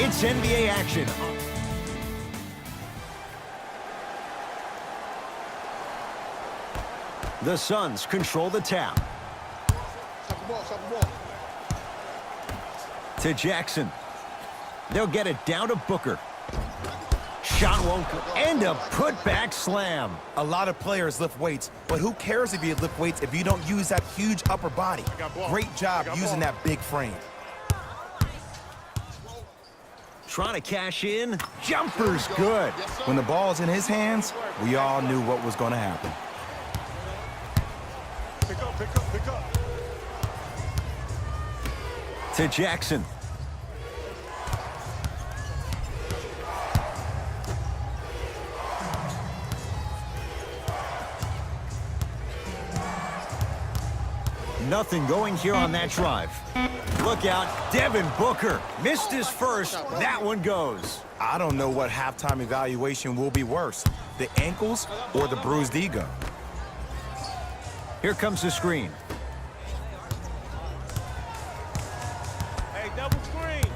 It's NBA action. The Suns control the tap. To Jackson. They'll get it down to Booker. Shot won't go. And a putback slam. A lot of players lift weights, but who cares if you lift weights if you don't use that huge upper body? Great job using that big frame. Trying to cash in. Jumper's good. When the ball's in his hands, we all knew what was going to happen. Pick up. To Jackson. Nothing going here on that drive. Look out, Devin Booker missed his first. That one goes. I don't know what halftime evaluation will be worse, the ankles or the bruised ego. Here comes the screen. Hey, double screen.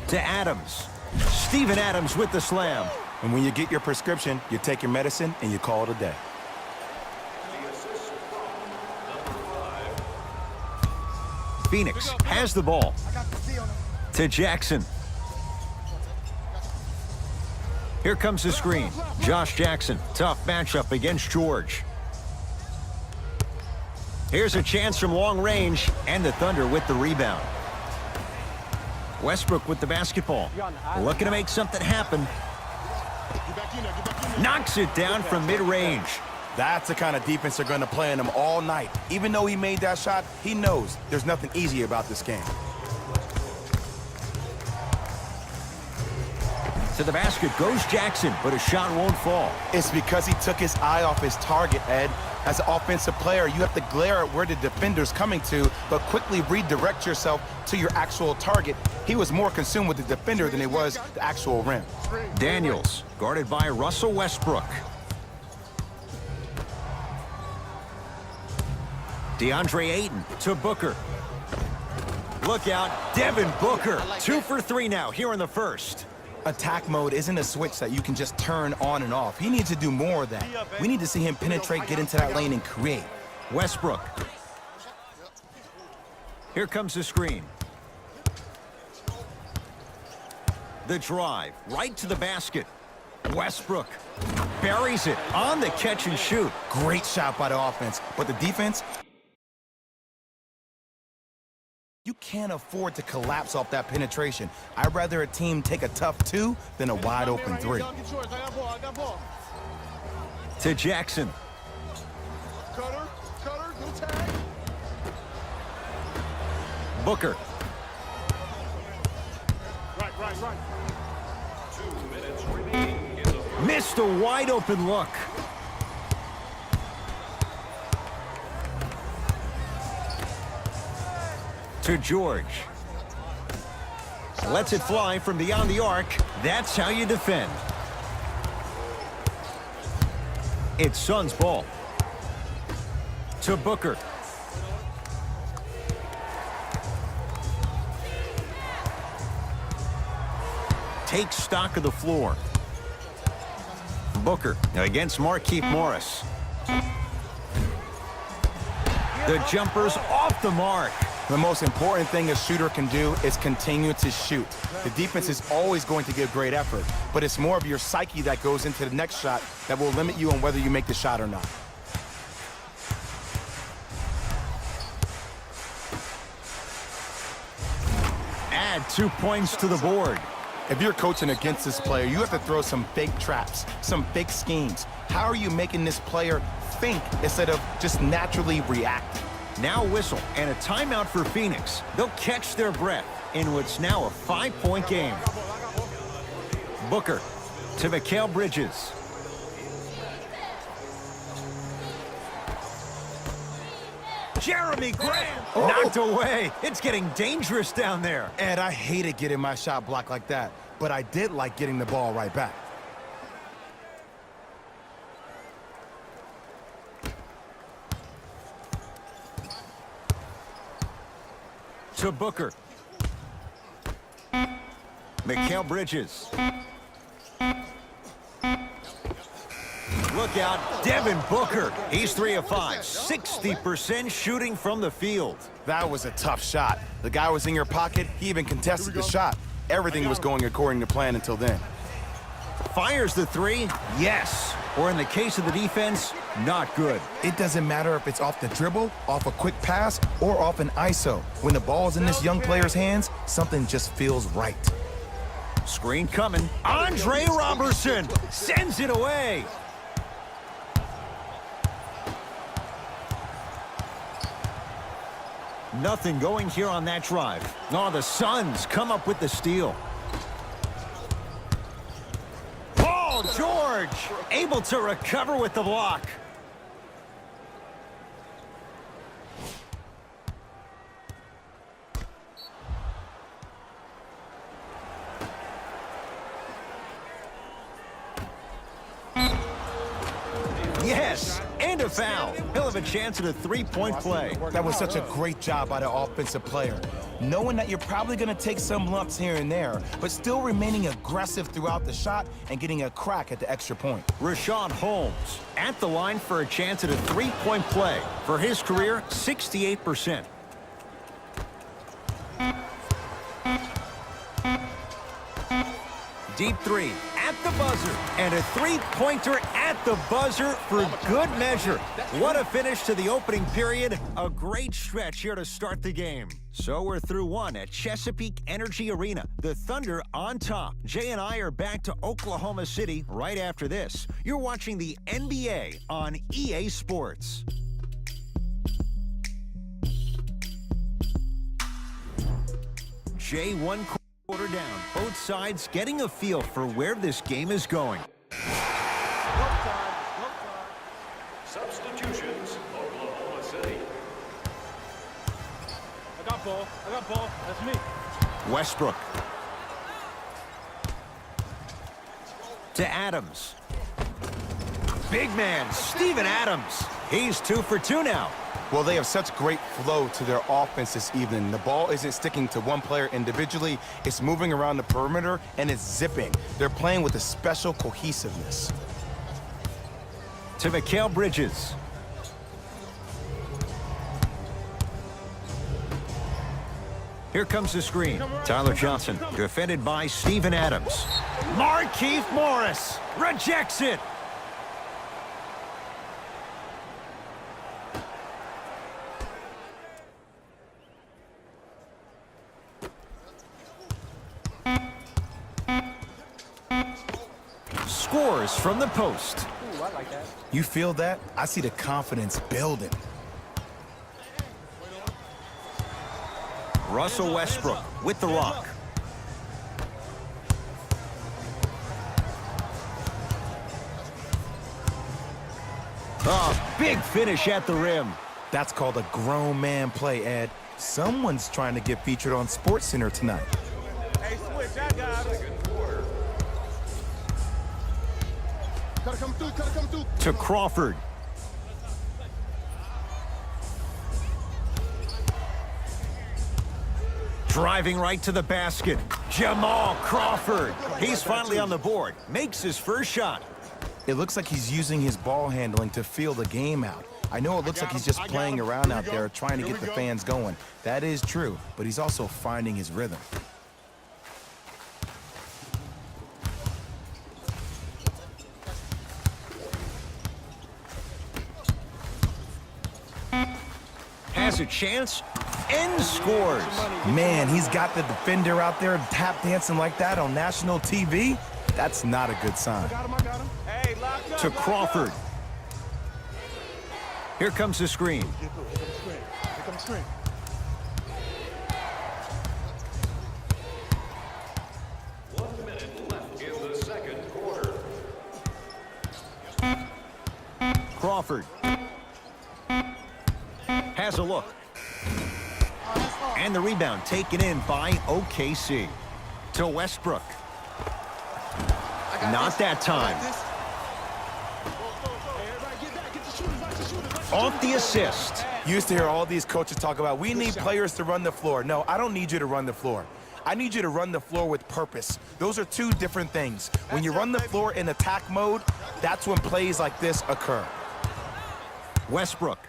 To Adams. Steven Adams with the slam. And when you get your prescription, you take your medicine and you call it a day. Phoenix has the ball. To Jackson. Here comes the screen. Josh Jackson, tough matchup against George. Here's a chance from long range, and the Thunder with the rebound. Westbrook with the basketball. Looking to make something happen. Knocks it down from mid-range. That's the kind of defense they're going to play on him all night. Even though he made that shot, he knows there's nothing easy about this game. To the basket goes Jackson, but a shot won't fall. It's because he took his eye off his target, Ed. As an offensive player, you have to glare at where the defender's coming to, but quickly redirect yourself to your actual target. He was more consumed with the defender than he was the actual rim. Daniels, guarded by Russell Westbrook. DeAndre Ayton to Booker. Look out, Devin Booker. 2 for 3 now here in the first. Attack mode isn't a switch that you can just turn on and off. He needs to do more of that. We need to see him penetrate, get into that lane, and create. Westbrook. Here comes the screen. The drive, right to the basket. Westbrook buries it on the catch and shoot. Great shot by the offense, but the defense, you can't afford to collapse off that penetration. I'd rather a team take a tough 2 than a wide open 3. To Jackson. Cutter, no tag. Booker. Right. Missed a wide open look. To George. Lets it fly from beyond the arc. That's how you defend. It's Suns ball. To Booker. Takes stock of the floor. Booker against Markieff Morris. The jumper's off the mark. The most important thing a shooter can do is continue to shoot. The defense is always going to give great effort, but it's more of your psyche that goes into the next shot that will limit you on whether you make the shot or not. Add 2 points to the board. If you're coaching against this player, you have to throw some fake traps, some fake schemes. How are you making this player think instead of just naturally react? Now whistle and a timeout for Phoenix. They'll catch their breath in what's now a 5-point game. Booker to Mikal Bridges. Jeremy Grant knocked away. It's getting dangerous down there. Ed, I hated getting my shot blocked like that, but I did like getting the ball right back. To Booker. Mikal Bridges. Look out, Devin Booker. He's 3 of 5, 60% shooting from the field. That was a tough shot. The guy was in your pocket. He even contested the shot. Everything was going according to plan until then. Fires the 3, yes. Or in the case of the defense, not good. It doesn't matter if it's off the dribble, off a quick pass, or off an ISO. When the ball's in this young player's hands, something just feels right. Screen coming. Andre Robertson sends it away. Nothing going here on that drive. Oh, the Suns come up with the steal. Paul George able to recover with the block. Yes, and a foul. He'll have a chance at a three-point play. That was such a great job by the offensive player. Knowing that you're probably going to take some lumps here and there, but still remaining aggressive throughout the shot and getting a crack at the extra point. Rashawn Holmes at the line for a chance at a three-point play. For his career, 68%. Deep 3 at the buzzer, and a three-pointer at the buzzer for good measure. What a finish to the opening period. A great stretch here to start the game. So we're through one at Chesapeake Energy Arena. The Thunder on top. Jay and I are back to Oklahoma City right after this. You're watching the NBA on EA Sports. Jay, one quarter down. Both sides getting a feel for where this game is going. Substitutions, Oklahoma City. I got ball. That's me. Westbrook. To Adams. Big man, Steven Adams. He's 2 for 2 now. Well, they have such great flow to their offense this evening. The ball isn't sticking to one player individually. It's moving around the perimeter, and it's zipping. They're playing with a special cohesiveness. To Mikal Bridges. Here comes the screen. Tyler Johnson, defended by Steven Adams. Markieff Morris rejects it. Scores from the post. Ooh, I like that. You feel that? I see the confidence building. Russell Westbrook with the rock. Oh, big finish at the rim. That's called a grown man play, Ed. Someone's trying to get featured on SportsCenter tonight. Hey, switch, I got it. Gotta come through. To Crawford. Driving right to the basket. Jamal Crawford. He's finally on the board. Makes his first shot. It looks like he's using his ball handling to feel the game out. I know it looks like he's just playing around out there trying to get the fans going. That is true, but he's also finding his rhythm. Has a chance and scores. Man, he's got the defender out there tap dancing like that on national TV. That's not a good sign. I got him. Hey, lock up. To Crawford. Here comes the screen. Here comes the screen. Crawford. Has a look. And the rebound taken in by OKC. To Westbrook. Not that time. Off the assist. You used to hear all these coaches talk about, we need players to run the floor. No, I don't need you to run the floor. I need you to run the floor with purpose. Those are two different things. When you run the floor in attack mode, that's when plays like this occur. Westbrook.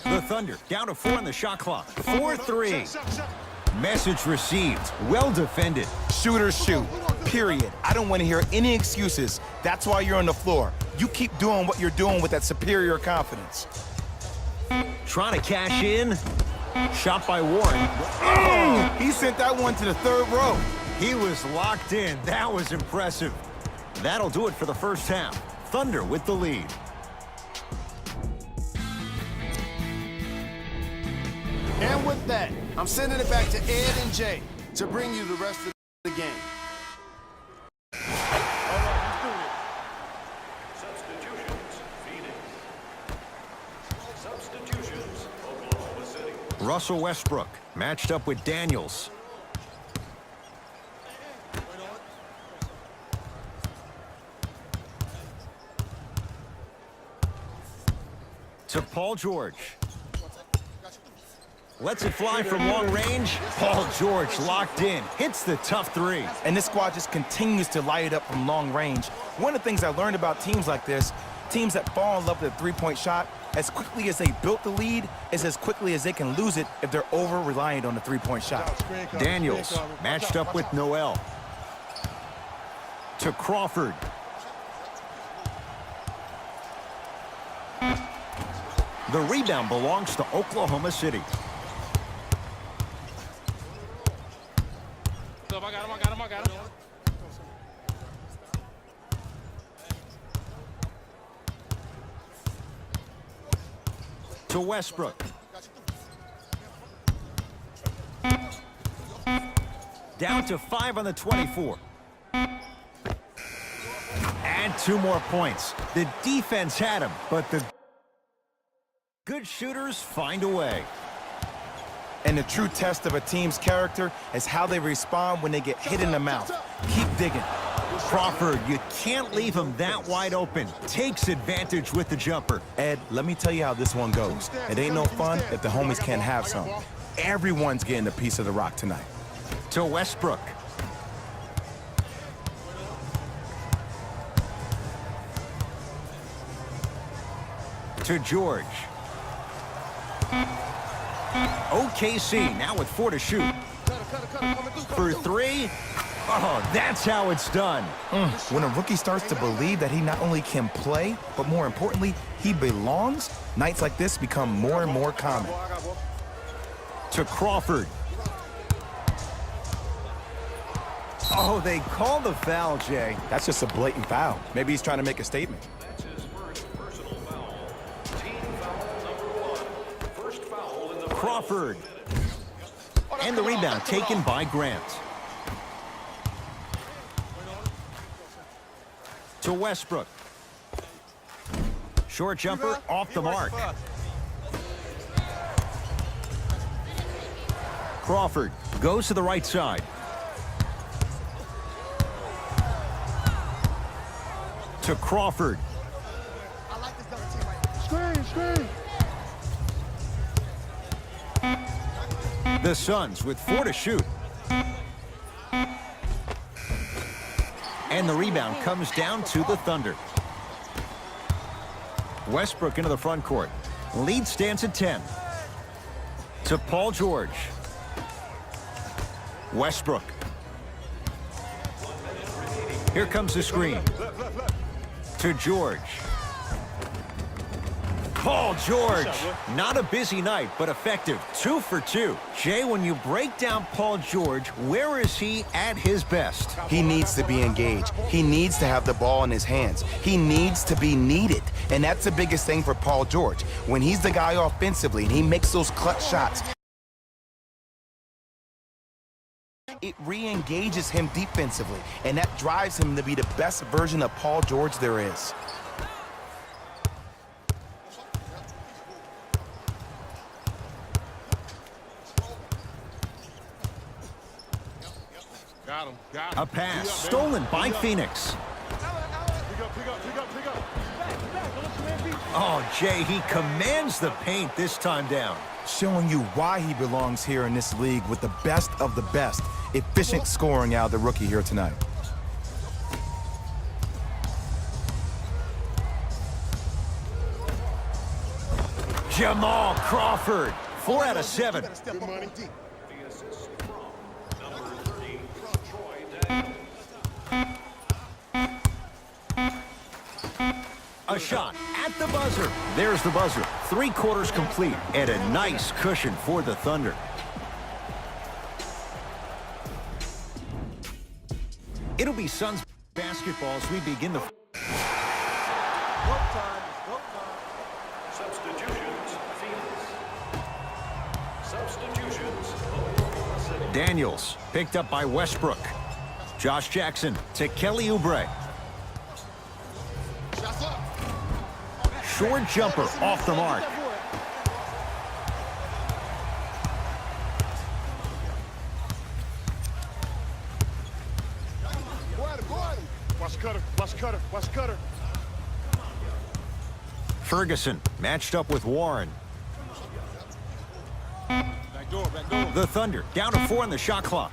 The Thunder down to 4 on the shot clock. 4-3. Message received. Well defended. Shooters shoot, period. I don't want to hear any excuses. That's why you're on the floor. You keep doing what you're doing with that superior confidence. Trying to cash in. Shot by Warren. He sent that one to the third row. He was locked in. That was impressive. That'll do it for the first half. Thunder with the lead. And with that, I'm sending it back to Ed and Jay to bring you the rest of the game. Substitutions, Phoenix. Substitutions, Oklahoma City. Russell Westbrook matched up with Daniels. To Paul George. Lets it fly from long range. Paul George locked in. Hits the tough three. And this squad just continues to light it up from long range. One of the things I learned about teams like this, teams that fall in love with a three-point shot, as quickly as they built the lead, is as quickly as they can lose it if they're over-reliant on the three-point shot. Daniels matched up with Noel. To Crawford. The rebound belongs to Oklahoma City. I got him. To Westbrook. Down to 5 on the 24. And 2 more points. The defense had him, but the good shooters find a way. And the true test of a team's character is how they respond when they get hit in the mouth. Keep digging. Crawford, you can't leave him that wide open. Takes advantage with the jumper. Ed, let me tell you how this one goes. It ain't no fun if the homies can't have some. Everyone's getting a piece of the rock tonight. To Westbrook. To George. OKC now with 4 to shoot. For 3. Oh, that's how it's done. When a rookie starts to believe that he not only can play, but more importantly, he belongs, nights like this become more and more common. To Crawford. Oh, they call the foul, Jay. That's just a blatant foul. Maybe he's trying to make a statement. That's his first personal foul. Team foul number 1. First foul in the Crawford. And the rebound taken by Grant. To Westbrook. Short jumper off the mark. Crawford goes to the right side. To Crawford. Screen. The Suns with 4 to shoot. And the rebound comes down to the Thunder. Westbrook into the front court. Lead stands at 10. To Paul George. Westbrook. Here comes the screen. To George. Paul George. Not a busy night, but effective. 2 for 2. Jay, when you break down Paul George, where is he at his best? He needs to be engaged. He needs to have the ball in his hands. He needs to be needed. And that's the biggest thing for Paul George. When he's the guy offensively and he makes those clutch shots, it re-engages him defensively. And that drives him to be the best version of Paul George there is. Got him. A pass stolen by Phoenix. Oh, Jay, he commands the paint this time down. Showing you why he belongs here in this league with the best of the best. Efficient scoring out of the rookie here tonight. Jamal Crawford, 4 out of 7. The assist from number 30, Troy Daniels. A shot at the buzzer. There's the buzzer. 3 quarters complete, and a nice cushion for the Thunder. It'll be Suns basketball as we begin the... Substitutions, Phoenix. Substitutions, Daniels picked up by Westbrook. Josh Jackson to Kelly Oubre. Short jumper off the mark. Watch Cutter. Ferguson matched up with Warren. Back door. The Thunder down to 4 in the shot clock.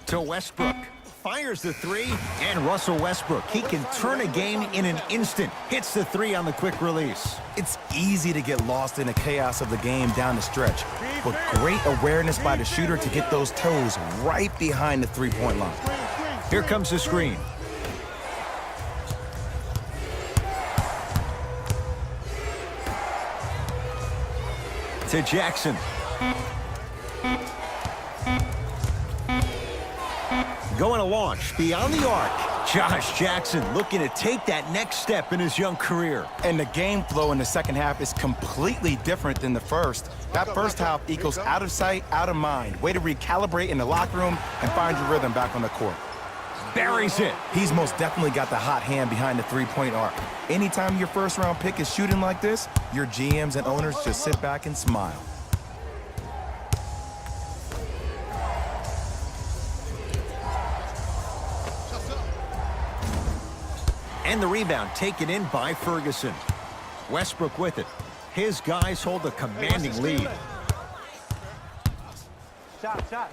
To Westbrook. Fires the 3, and Russell Westbrook. He can turn a game in an instant. Hits the 3 on the quick release. It's easy to get lost in the chaos of the game down the stretch, but great awareness by the shooter to get those toes right behind the three-point line. Here comes the screen. To Jackson. Going to launch beyond the arc. Josh Jackson looking to take that next step in his young career. And the game flow in the second half is completely different than the first. That first half equals out of sight, out of mind. Way to recalibrate in the locker room and find your rhythm back on the court. Buries it. He's most definitely got the hot hand behind the three-point arc. Anytime your first-round pick is shooting like this, your GMs and owners just sit back and smile. And the rebound taken in by Ferguson. Westbrook with it. His guys hold a commanding lead. Shot.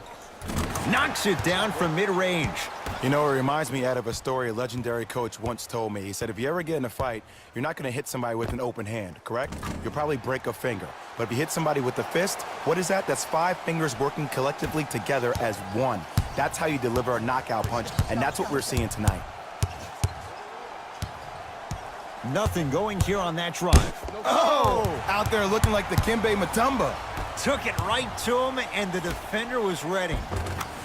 Knocks it down from mid-range. You know, it reminds me of a story a legendary coach once told me. He said, if you ever get in a fight, you're not going to hit somebody with an open hand, correct? You'll probably break a finger. But if you hit somebody with the fist, what is that? That's 5 fingers working collectively together as one. That's how you deliver a knockout punch, and that's what we're seeing tonight. Nothing going here on that drive. Oh! Out there looking like the Kimbe Mutombo. Took it right to him, and the defender was ready.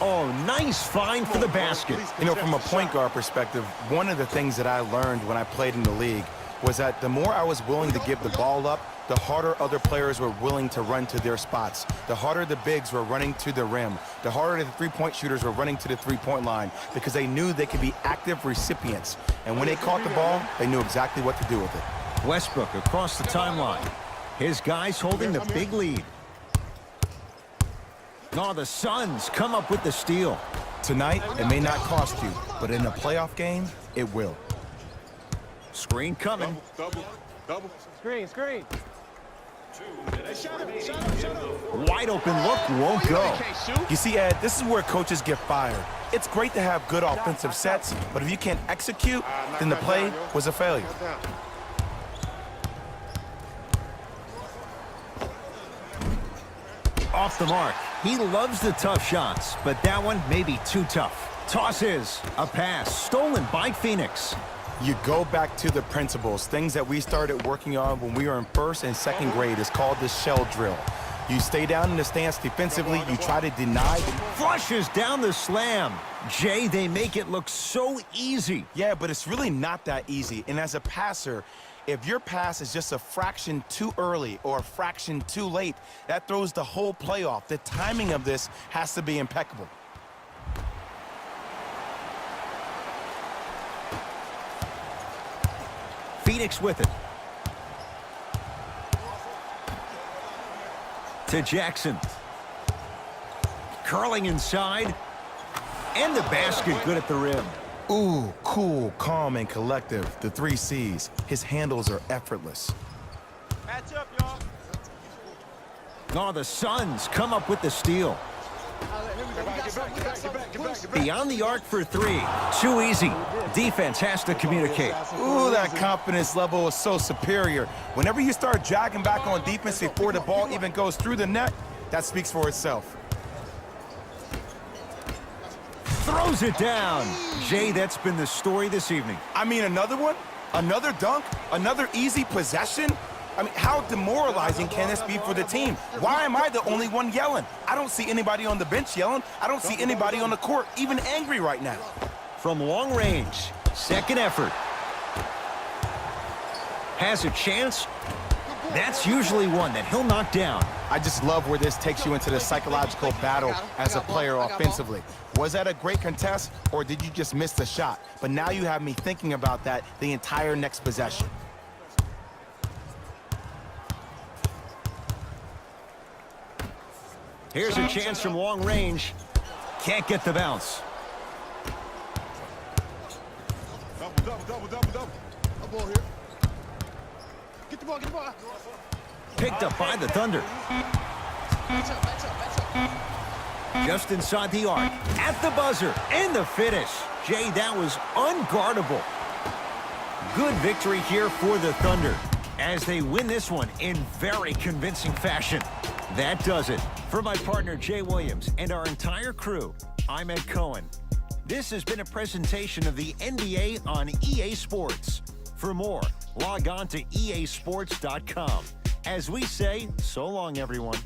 Oh, nice find for the basket. You know, from a point guard perspective, one of the things that I learned when I played in the league was that the more I was willing to give the ball up, the harder other players were willing to run to their spots. The harder the bigs were running to the rim. The harder the three-point shooters were running to the three-point line because they knew they could be active recipients. And when they caught the ball, they knew exactly what to do with it. Westbrook across the timeline. His guys holding the big lead. Oh, the Suns come up with the steal. Tonight, it may not cost you, but in a playoff game, it will. Screen coming. Double. Screen. Wide open look, won't go. You see, Ed, this is where coaches get fired. It's great to have good offensive sets, but if you can't execute, then the play was a failure. Off the mark. He loves the tough shots, but that one may be too tough. Toss is a pass stolen by Phoenix. You go back to the principles, things that we started working on when we were in first and second grade. It's called the shell drill. You stay down in the stance defensively, you try to deny. Flushes down the slam. Jay, they make it look so easy. Yeah, but it's really not that easy. And as a passer, if your pass is just a fraction too early or a fraction too late, that throws the whole play off. The timing of this has to be impeccable. Phoenix with it. To Jackson. Curling inside. And the basket good at the rim. Ooh, cool, calm, and collective. The 3 C's. His handles are effortless. Match up, y'all. Oh, the Suns come up with the steal. Beyond the arc for 3. Too easy. Defense has to communicate. Ooh, that confidence level is so superior. Whenever you start jogging back on defense before the ball even goes through the net, that speaks for itself. Throws it down. Jay, that's been the story this evening. I mean, another one? Another dunk? Another easy possession? I mean, how demoralizing can this be for the team? Why am I the only one yelling? I don't see anybody on the bench yelling. I don't see anybody on the court even angry right now. From long range, second effort. Has a chance. That's usually one that he'll knock down. I just love where this takes you into the psychological battle as a player offensively. Was that a great contest, or did you just miss the shot? But now you have me thinking about that the entire next possession. Here's a chance from long range. Can't get the bounce. Double. A ball here. Get the ball, get the ball. Picked up by the Thunder. Match up. Just inside the arc. At the buzzer. And the finish. Jay, that was unguardable. Good victory here for the Thunder as they win this one in very convincing fashion. That does it. For my partner, Jay Williams, and our entire crew, I'm Ed Cohen. This has been a presentation of the NBA on EA Sports. For more, log on to easports.com. As we say, so long, everyone.